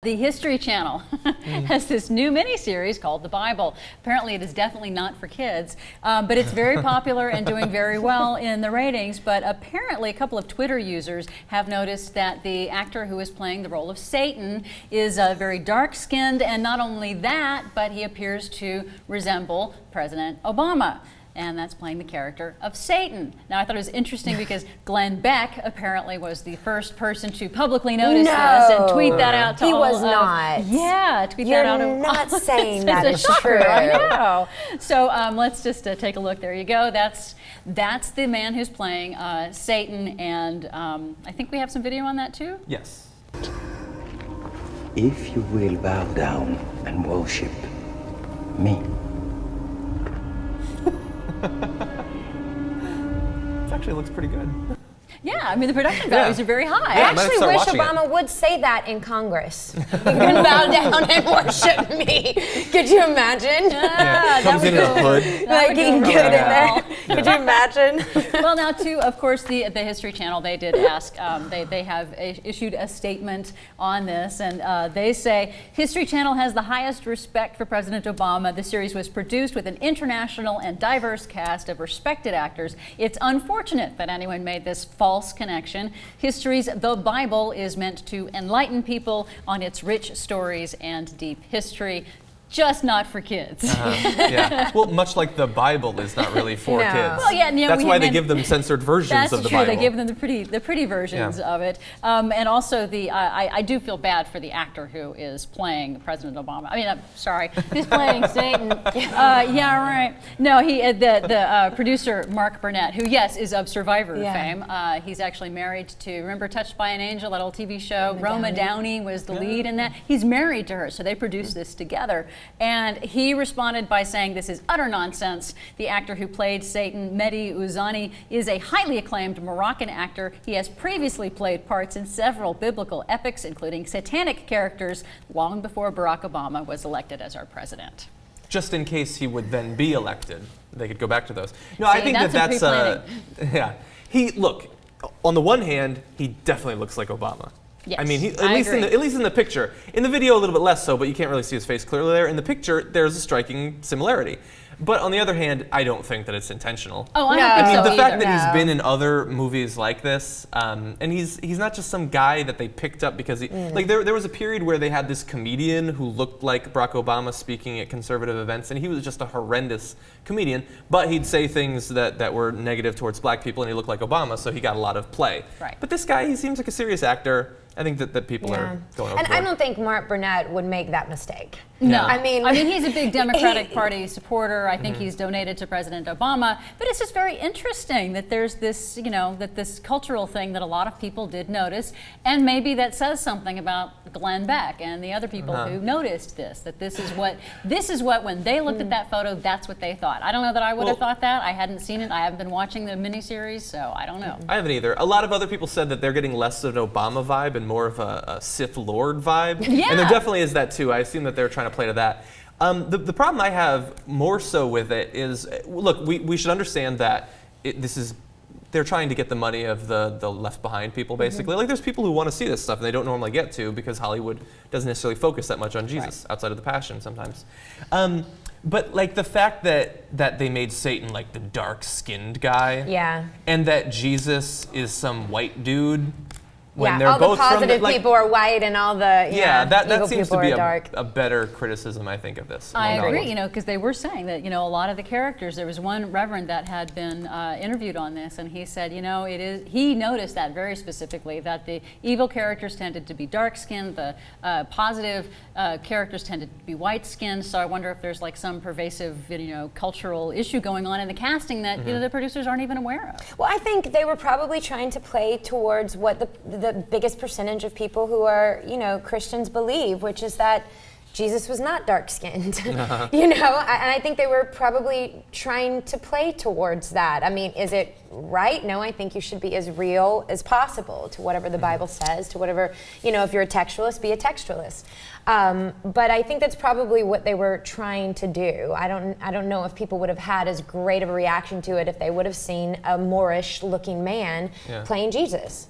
The History Channel has this new miniseries called The Bible. Apparently it is definitely not for kids, but it's very popular and doing very well in the ratings. But apparently a couple of Twitter users have noticed that the actor who is playing the role of Satan is very dark-skinned, and not only that, but he appears to resemble President Obama. And that's playing the character of Satan. Now, I thought it was interesting because Glenn Beck apparently was the first person to publicly notice this and tweet that out to all of... He was not. Yeah, tweet that out. You're not saying that is true. true. I know. So let's just take a look. There you go. That's the man who's playing Satan, and I think we have some video on that too. Yes. If you will bow down and worship me. It actually looks pretty good. Yeah, I mean, the production values are very high. I actually wish Obama would say that in Congress. You can bow down and worship me. Could you imagine? Yeah, comes in a hood. Like, he can get in there. Could you imagine? Well, now, too, of course, the History Channel, they did ask, they have issued a statement on this, and they say, History Channel has the highest respect for President Obama. The series was produced with an international and diverse cast of respected actors. It's unfortunate that anyone made this false connection. History's The Bible is meant to enlighten people on its rich stories and deep history. Just not for kids. Yeah. Well, much like the Bible is not really for kids. Well, yeah, that's why they give them censored versions of the Bible. That's true. They give them the pretty versions of it. And also I do feel bad for the actor who is playing President Obama. I mean, I'm sorry, who's playing Satan? Yeah, right. No, the producer Mark Burnett, who yes is of Survivor fame. He's actually married to, remember Touched by an Angel, that old TV show. Roma Downey was the lead in that. He's married to her, so they produced this together. And he responded by saying, this is utter nonsense. The actor who played Satan, Mehdi Ouzani, is a highly acclaimed Moroccan actor. He has previously played parts in several biblical epics, including satanic characters, long before Barack Obama was elected as our president. Just in case he would then be elected, they could go back to those. No, I think that's yeah. Look, on the one hand, he definitely looks like Obama. Yes, I mean, at least in the picture. In the video, a little bit less so, but you can't really see his face clearly there. In the picture, there's a striking similarity. But on the other hand, I don't think that it's intentional. Oh, I don't think so the fact either. that he's been in other movies like this, and he's not just some guy that they picked up because he, like there was a period where they had this comedian who looked like Barack Obama speaking at conservative events, and he was just a horrendous comedian, but he'd say things that were negative towards black people, and he looked like Obama, so he got a lot of play. Right. But this guy, he seems like a serious actor. I think that people are going overboard. And I don't think Mark Burnett would make that mistake. No. I mean, he's a big Democratic Party supporter. I think he's donated to President Obama. But it's just very interesting that there's this, that this cultural thing that a lot of people did notice. And maybe that says something about Glenn Beck and the other people who noticed this, that this is what, when they looked at that photo, that's what they thought. I don't know that I would have thought that. I hadn't seen it. I haven't been watching the miniseries, so I don't know. I haven't either. A lot of other people said that they're getting less of an Obama vibe and more of a Sith Lord vibe. Yeah. And there definitely is that too. I assume that they're trying to play to that. The problem I have more so with it is, look, we should understand that they're trying to get the money of the left behind people, basically. Like, there's people who want to see this stuff and they don't normally get to because Hollywood doesn't necessarily focus that much on Jesus outside of the Passion sometimes. But like the fact that they made Satan like the dark-skinned guy, and that Jesus is some white dude. When they're all both the positive people are white and all the that seems to be dark. a better criticism, I think, of this. I agree, because they were saying that, a lot of the characters, there was one reverend that had been interviewed on this, and he said, he noticed that very specifically, that the evil characters tended to be dark-skinned, the positive characters tended to be white-skinned, so I wonder if there's like some pervasive, cultural issue going on in the casting that, the producers aren't even aware of. Well, I think they were probably trying to play towards what the biggest percentage of people who are, Christians believe, which is that Jesus was not dark-skinned, and I think they were probably trying to play towards that. I mean, is it right? No, I think you should be as real as possible to whatever the Bible says, to whatever, if you're a textualist, be a textualist. But I think that's probably what they were trying to do. I don't know if people would have had as great of a reaction to it if they would have seen a Moorish-looking man playing Jesus.